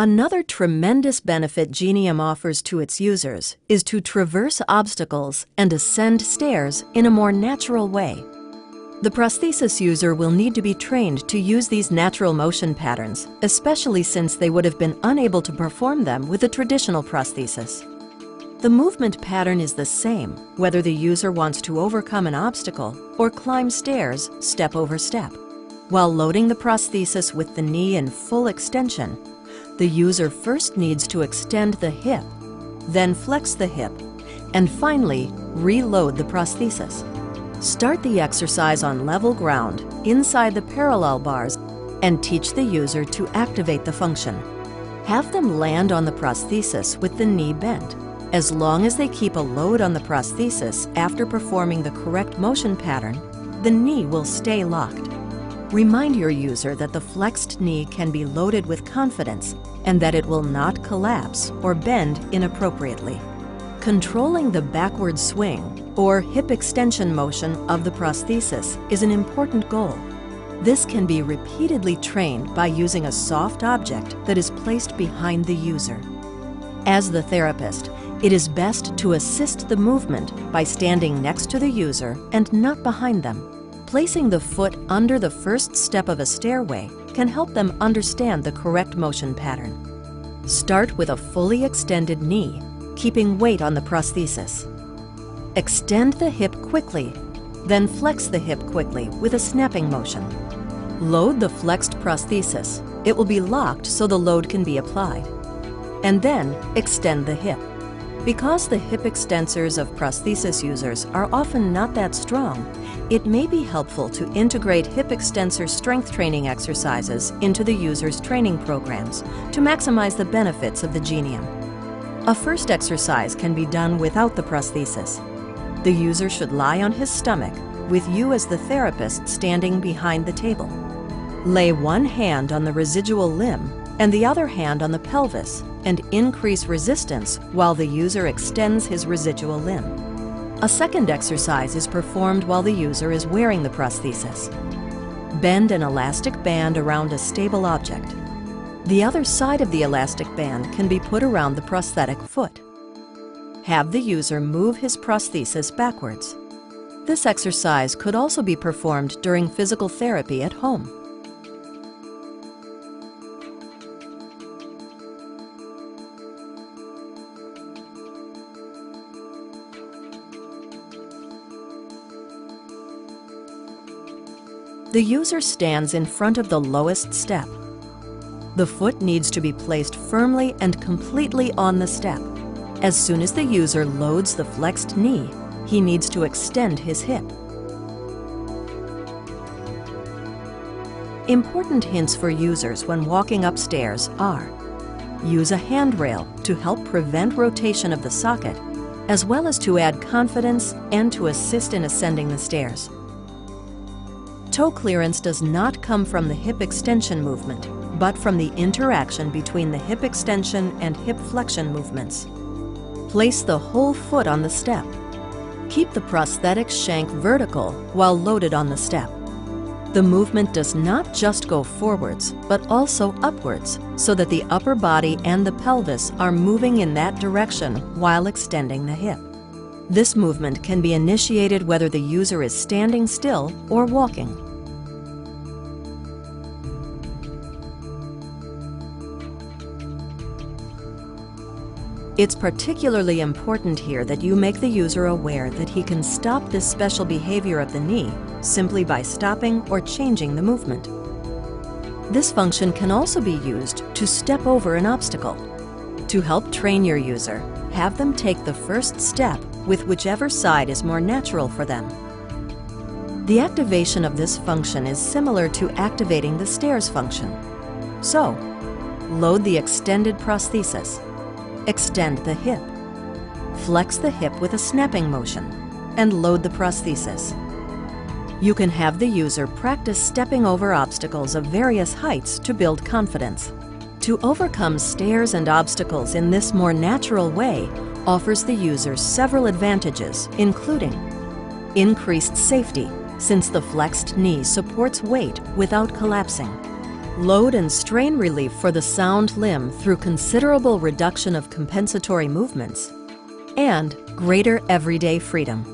Another tremendous benefit Genium offers to its users is to traverse obstacles and ascend stairs in a more natural way. The prosthesis user will need to be trained to use these natural motion patterns, especially since they would have been unable to perform them with a traditional prosthesis. The movement pattern is the same whether the user wants to overcome an obstacle or climb stairs step over step. While loading the prosthesis with the knee in full extension, the user first needs to extend the hip, then flex the hip, and finally reload the prosthesis. Start the exercise on level ground inside the parallel bars and teach the user to activate the function. Have them land on the prosthesis with the knee bent. As long as they keep a load on the prosthesis after performing the correct motion pattern, the knee will stay locked. Remind your user that the flexed knee can be loaded with confidence and that it will not collapse or bend inappropriately. Controlling the backward swing or hip extension motion of the prosthesis is an important goal. This can be repeatedly trained by using a soft object that is placed behind the user. As the therapist, it is best to assist the movement by standing next to the user and not behind them. Placing the foot under the first step of a stairway can help them understand the correct motion pattern. Start with a fully extended knee, keeping weight on the prosthesis. Extend the hip quickly, then flex the hip quickly with a snapping motion. Load the flexed prosthesis. It will be locked so the load can be applied. And then extend the hip. Because the hip extensors of prosthesis users are often not that strong, it may be helpful to integrate hip extensor strength training exercises into the user's training programs to maximize the benefits of the Genium. A first exercise can be done without the prosthesis. The user should lie on his stomach, with you as the therapist standing behind the table. Lay one hand on the residual limb and the other hand on the pelvis and increase resistance while the user extends his residual limb. A second exercise is performed while the user is wearing the prosthesis. Bend an elastic band around a stable object. The other side of the elastic band can be put around the prosthetic foot. Have the user move his prosthesis backwards. This exercise could also be performed during physical therapy at home. The user stands in front of the lowest step. The foot needs to be placed firmly and completely on the step. As soon as the user loads the flexed knee, he needs to extend his hip. Important hints for users when walking upstairs are: use a handrail to help prevent rotation of the socket, as well as to add confidence and to assist in ascending the stairs. Toe clearance does not come from the hip extension movement, but from the interaction between the hip extension and hip flexion movements. Place the whole foot on the step. Keep the prosthetic shank vertical while loaded on the step. The movement does not just go forwards, but also upwards, so that the upper body and the pelvis are moving in that direction while extending the hip. This movement can be initiated whether the user is standing still or walking. It's particularly important here that you make the user aware that he can stop this special behavior of the knee simply by stopping or changing the movement. This function can also be used to step over an obstacle. To help train your user, have them take the first step with whichever side is more natural for them. The activation of this function is similar to activating the stairs function. So, load the extended prosthesis. Extend the hip. Flex the hip with a snapping motion and load the prosthesis. You can have the user practice stepping over obstacles of various heights to build confidence. To overcome stairs and obstacles in this more natural way offers the user several advantages, including increased safety, since the flexed knee supports weight without collapsing, load and strain relief for the sound limb through considerable reduction of compensatory movements, and greater everyday freedom.